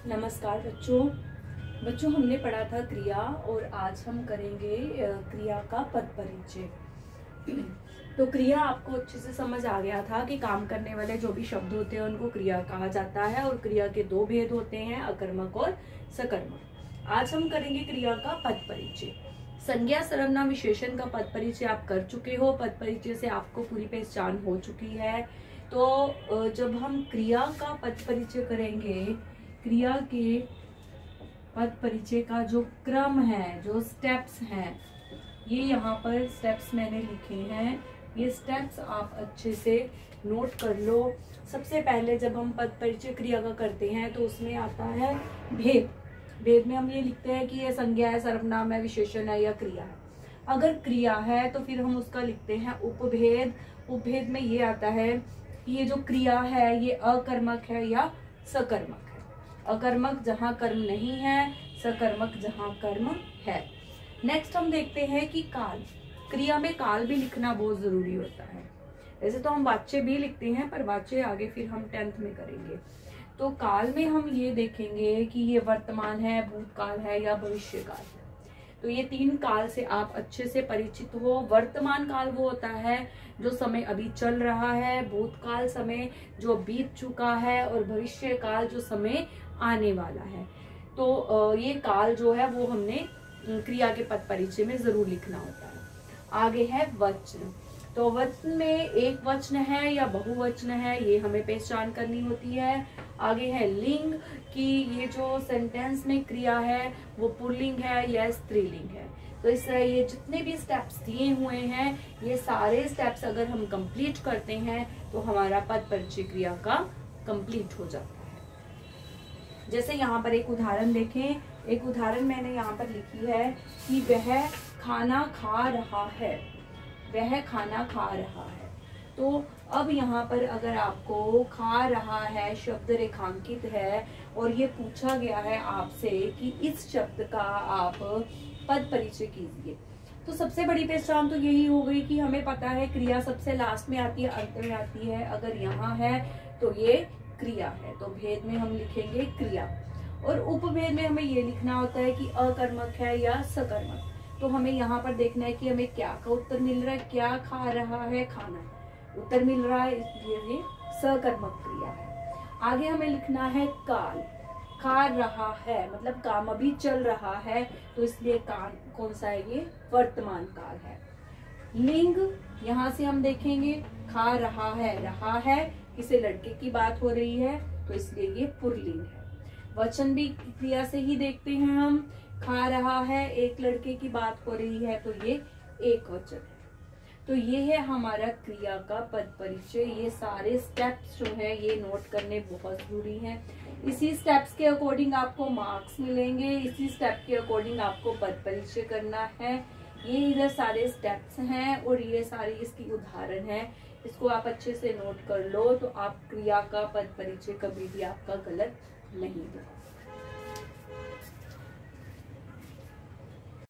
नमस्कार बच्चों हमने पढ़ा था क्रिया और आज हम करेंगे क्रिया का पद परिचय। तो क्रिया आपको अच्छे से समझ आ गया था कि काम करने वाले जो भी शब्द होते हैं उनको क्रिया कहा जाता है और क्रिया के दो भेद होते हैं, अकर्मक और सकर्मक। आज हम करेंगे क्रिया का पद परिचय। संज्ञा, सर्वनाम, विशेषण का पद परिचय आप कर चुके हो। पद परिचय से आपको पूरी पहचान हो चुकी है। तो जब हम क्रिया का पद परिचय करेंगे, क्रिया के पद परिचय का जो क्रम है, जो स्टेप्स हैं, ये यहाँ पर स्टेप्स मैंने लिखे हैं। ये स्टेप्स आप अच्छे से नोट कर लो। सबसे पहले जब हम पद परिचय क्रिया का करते हैं तो उसमें आता है भेद। भेद में हम ये लिखते हैं कि ये संज्ञा है, सर्वनाम है, विशेषण है या क्रिया है। अगर क्रिया है तो फिर हम उसका लिखते हैं उपभेद। उपभेद में ये आता है कि ये जो क्रिया है ये अकर्मक है या सकर्मक है। अकर्मक जहां कर्म नहीं है, सकर्मक जहां कर्म है। नेक्स्ट हम देखते हैं कि काल। क्रिया में काल भी लिखना बहुत जरूरी होता है। वैसे तो हम वाच्य भी लिखते हैं, पर वाच्य आगे फिर हम 10th में करेंगे। तो काल में हम ये देखेंगे कि ये वर्तमान है, भूतकाल है या भविष्य काल है। तो ये 3 काल से आप अच्छे से परिचित हो। वर्तमान काल वो होता है जो समय अभी चल रहा है, भूतकाल समय जो बीत चुका है और भविष्य काल जो समय आने वाला है। तो ये काल जो है वो हमने क्रिया के पद परिचय में जरूर लिखना होता है। आगे है वचन। तो वचन में एक वचन है या बहुवचन है, ये हमें पहचान करनी होती है। आगे है लिंग, कि ये जो सेंटेंस में क्रिया है वो पुल्लिंग है या स्त्रीलिंग है। तो इस तरह ये जितने भी स्टेप्स दिए हुए हैं, ये सारे स्टेप्स अगर हम कंप्लीट करते हैं तो हमारा पद परिचय क्रिया का कंप्लीट हो जाता है। जैसे यहाँ पर एक उदाहरण देखें। एक उदाहरण मैंने यहाँ पर लिखी है कि वह खाना खा रहा है। वह खाना खा रहा है। तो अब यहाँ पर अगर आपको खा रहा है शब्द रेखांकित है और ये पूछा गया है आपसे कि इस शब्द का आप पद परिचय कीजिए, तो सबसे बड़ी पहचान तो यही हो गई कि हमें पता है क्रिया सबसे लास्ट में आती है, अंत में आती है। अगर यहाँ है तो ये क्रिया है, तो भेद में हम लिखेंगे क्रिया। और उपभेद में हमें ये लिखना होता है कि अकर्मक है या सकर्मक। तो हमें यहाँ पर देखना है कि हमें क्या का उत्तर मिल रहा है। क्या खा रहा है? खाना उत्तर मिल रहा है, इसलिए ये सकर्मक क्रिया है। आगे हमें लिखना है काल। खा रहा है मतलब काम अभी चल रहा है, तो इसलिए काल कौन सा है? ये वर्तमान काल है। लिंग, यहाँ से हम देखेंगे खा रहा है किसी लड़के की बात हो रही है, तो इसलिए ये पुल्लिंग है। वचन भी क्रिया से ही देखते हैं हम। खा रहा है, एक लड़के की बात हो रही है, तो ये एक वचन है। तो ये है हमारा क्रिया का पद परिचय। ये सारे स्टेप्स जो है ये नोट करने बहुत जरूरी हैं। इसी स्टेप्स के अकॉर्डिंग आपको मार्क्स मिलेंगे, इसी स्टेप के अकॉर्डिंग आपको पद परिचय करना है। ये इधर सारे स्टेप्स हैं और ये सारे इसकी उदाहरण है। इसको आप अच्छे से नोट कर लो तो आप क्रिया का पद परिचय कभी भी आपका गलत नहीं होगा।